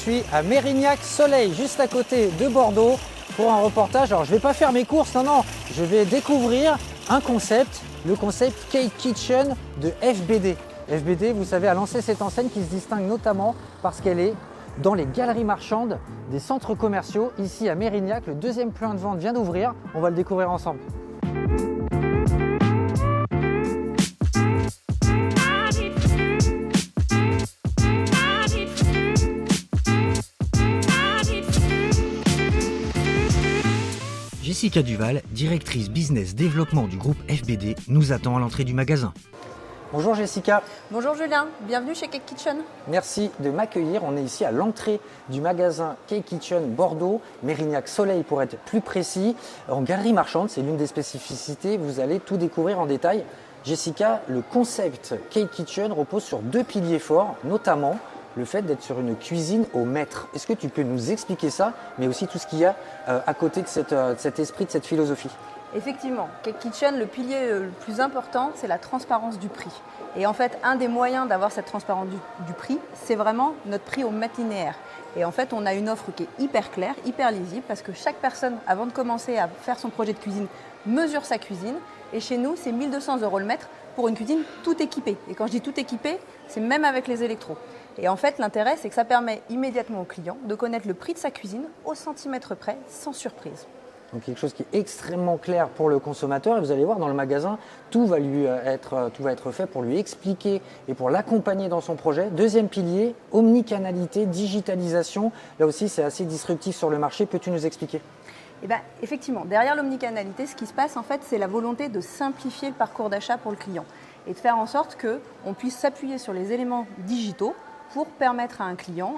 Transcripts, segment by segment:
suis à Mérignac-Soleil, juste à côté de Bordeaux, pour un reportage. Alors je ne vais pas faire mes courses, non, je vais découvrir un concept, le concept Cake Kitchen de FBD. FBD, vous savez, a lancé cette enseigne qui se distingue notamment parce qu'elle est dans les galeries marchandes des centres commerciaux, ici à Mérignac. Le deuxième point de vente vient d'ouvrir, on va le découvrir ensemble. Jessica Duval, directrice business développement du groupe FBD, nous attend à l'entrée du magasin. Bonjour Jessica. Bonjour Julien, bienvenue chez Cake Kitchen. Merci de m'accueillir. On est ici à l'entrée du magasin Cake Kitchen Bordeaux, Mérignac-Soleil pour être plus précis. En galerie marchande, c'est l'une des spécificités, vous allez tout découvrir en détail. Jessica, le concept Cake Kitchen repose sur deux piliers forts, notamment le fait d'être sur une cuisine au mètre. Est-ce que tu peux nous expliquer ça, mais aussi tout ce qu'il y a à côté de cet esprit, de cette philosophie? Effectivement, Cake Kitchen, le pilier le plus important, c'est la transparence du prix. Et en fait, un des moyens d'avoir cette transparence du prix, c'est vraiment notre prix au mètre linéaire. Et en fait, on a une offre qui est hyper claire, hyper lisible, parce que chaque personne, avant de commencer à faire son projet de cuisine, mesure sa cuisine. Et chez nous, c'est 1 200 € le mètre pour une cuisine tout équipée. Et quand je dis tout équipée, c'est même avec les électros. Et en fait, l'intérêt, c'est que ça permet immédiatement au client de connaître le prix de sa cuisine au centimètre près, sans surprise. Donc quelque chose qui est extrêmement clair pour le consommateur. Et vous allez voir dans le magasin, tout va être fait pour lui expliquer et pour l'accompagner dans son projet. Deuxième pilier, omnicanalité, digitalisation. Là aussi, c'est assez disruptif sur le marché. Peux-tu nous expliquer ? Eh bien, effectivement, derrière l'omnicanalité, ce qui se passe, en fait, c'est la volonté de simplifier le parcours d'achat pour le client et de faire en sorte qu'on puisse s'appuyer sur les éléments digitaux pour permettre à un client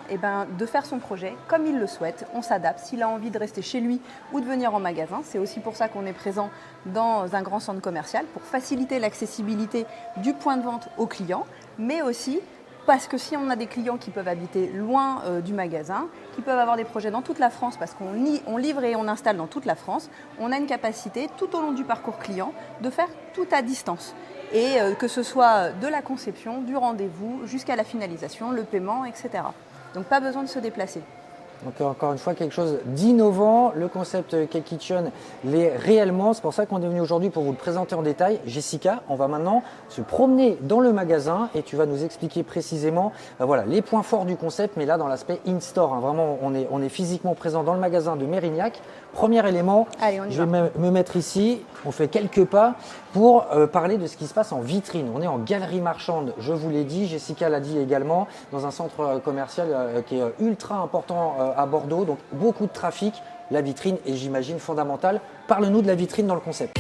de faire son projet comme il le souhaite. On s'adapte s'il a envie de rester chez lui ou de venir en magasin. C'est aussi pour ça qu'on est présent dans un grand centre commercial, pour faciliter l'accessibilité du point de vente aux clients, mais aussi parce que si on a des clients qui peuvent habiter loin du magasin, qui peuvent avoir des projets dans toute la France, parce qu'on livre et on installe dans toute la France, on a une capacité tout au long du parcours client de faire tout à distance. Et que ce soit de la conception, du rendez-vous, jusqu'à la finalisation, le paiement, etc. Donc pas besoin de se déplacer. Donc encore une fois, quelque chose d'innovant. Le concept Cake Kitchen l'est réellement. C'est pour ça qu'on est venu aujourd'hui pour vous le présenter en détail. Jessica, on va maintenant se promener dans le magasin et tu vas nous expliquer précisément voilà, les points forts du concept, mais là dans l'aspect in-store. Vraiment, on est physiquement présent dans le magasin de Mérignac. Premier élément, allez, je vais me mettre ici. On fait quelques pas pour parler de ce qui se passe en vitrine. On est en galerie marchande, je vous l'ai dit. Jessica l'a dit également, dans un centre commercial qui est ultra important à Bordeaux, donc beaucoup de trafic. La vitrine est, j'imagine, fondamentale. Parle-nous de la vitrine dans le concept.